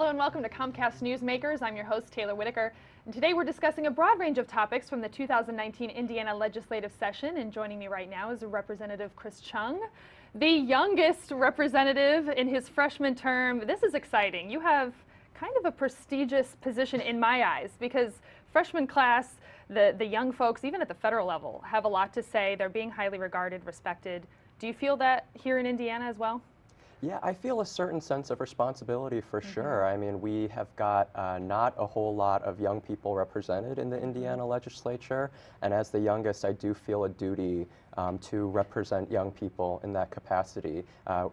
Hello and welcome to Comcast Newsmakers. I'm your host, Talor Whitaker. And today we're discussing a broad range of topics from the 2019 Indiana legislative session. And joining me right now is Representative Chyung, the youngest representative in his freshman term. This is exciting. You have kind of a prestigious position in my eyes because freshman class, the young folks, even at the federal level, have a lot to say. They're being highly regarded, respected. Do you feel that here in Indiana as well? Yeah, I feel a certain sense of responsibility for sure. I mean, we have got not a whole lot of young people represented in the Indiana legislature, and as the youngest, I do feel a duty to represent young people in that capacity,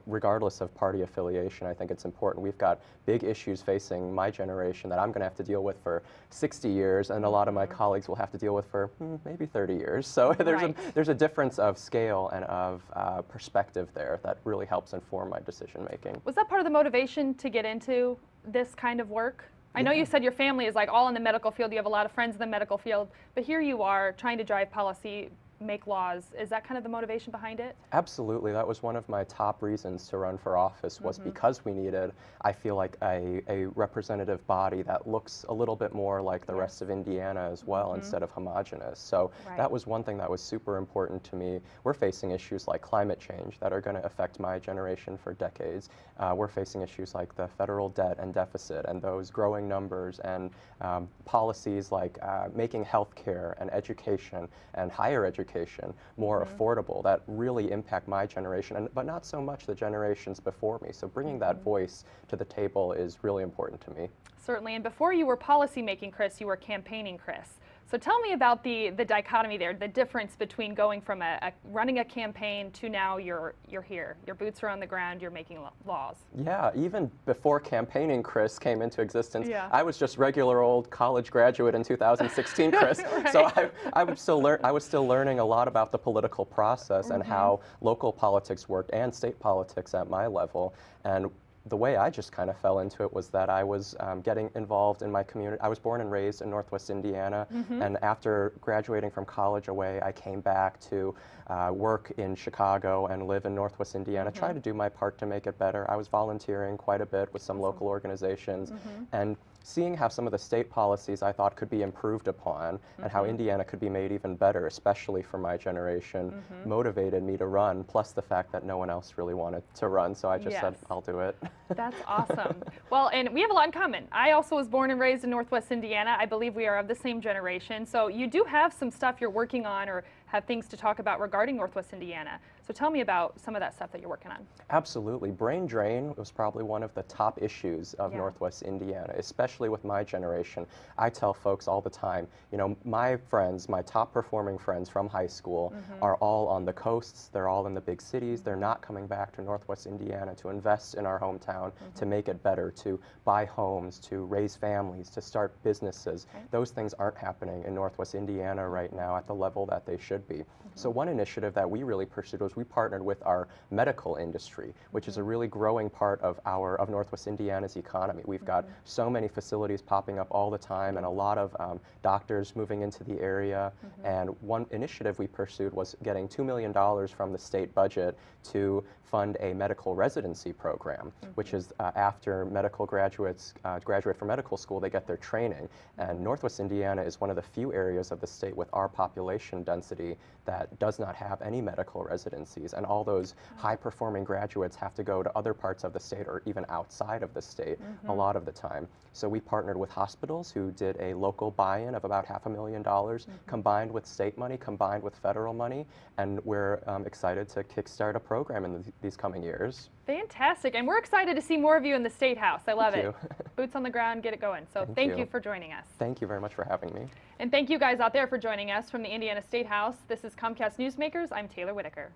regardless of party affiliation. I think it's important. We've got big issues facing my generation that I'm going to have to deal with for 60 years, and a lot of my colleagues will have to deal with for maybe 30 years. So there's a difference of scale and of perspective there that really helps inform my decision making. Was that part of the motivation to get into this kind of work? I know you said your family is like all in the medical field. You have a lot of friends in the medical field, but here you are trying to drive policy, make laws. Is that kind of the motivation behind it? Absolutely. That was one of my top reasons to run for office, was because we needed, I feel like, a representative body that looks a little bit more like the rest of Indiana as well, instead of homogenous. So that was one thing that was super important to me. We're facing issues like climate change that are going to affect my generation for decades. We're facing issues like the federal debt and deficit and those growing numbers, and policies like making healthcare and education and higher education more affordable that really impact my generation, but not so much the generations before me. So bringing that voice to the table is really important to me. Certainly. And before you were policy making, Chris, you were campaigning, Chris. So tell me about the dichotomy there, the difference between going from running a campaign to now you're here. Your boots are on the ground, you're making laws. Yeah, even before campaigning, Chris, came into existence, I was just regular old college graduate in 2016, Chris. So I was still learning a lot about the political process and how local politics worked and state politics at my level. And the way I just kind of fell into it was that I was getting involved in my community. I was born and raised in Northwest Indiana, and after graduating from college away, I came back to work in Chicago and live in Northwest Indiana, try to do my part to make it better. I was volunteering quite a bit with some local organizations, and seeing how some of the state policies I thought could be improved upon and how Indiana could be made even better, especially for my generation, motivated me to run, plus the fact that no one else really wanted to run, so I just said, I'll do it. That's awesome. Well, and we have a lot in common. I also was born and raised in Northwest Indiana. I believe we are of the same generation, so you do have some stuff you're working on or have things to talk about regarding Northwest Indiana. So tell me about some of that stuff that you're working on. Absolutely. Brain drain was probably one of the top issues of Northwest Indiana, especially with my generation. I tell folks all the time, you know, my friends, my top performing friends from high school are all on the coasts, they're all in the big cities, they're not coming back to Northwest Indiana to invest in our hometown, to make it better, to buy homes, to raise families, to start businesses. Those things aren't happening in Northwest Indiana right now at the level that they should be. So one initiative that we really pursued was we partnered with our medical industry, which is a really growing part of Northwest Indiana's economy. We've got so many facilities popping up all the time and a lot of doctors moving into the area. And one initiative we pursued was getting $2 million from the state budget to fund a medical residency program, which is after medical graduates graduate from medical school, they get their training. And Northwest Indiana is one of the few areas of the state with our population density that does not have any medical residencies. And all those high-performing graduates have to go to other parts of the state or even outside of the state a lot of the time. So we partnered with hospitals who did a local buy-in of about $500,000 combined with state money, combined with federal money, and we're excited to kickstart a program in these coming years. Fantastic, and we're excited to see more of you in the State House. I love it. Boots on the ground, get it going. So thank you for joining us. Thank you very much for having me. And thank you guys out there for joining us from the Indiana State House. This is Comcast Newsmakers. I'm Talor Whitaker.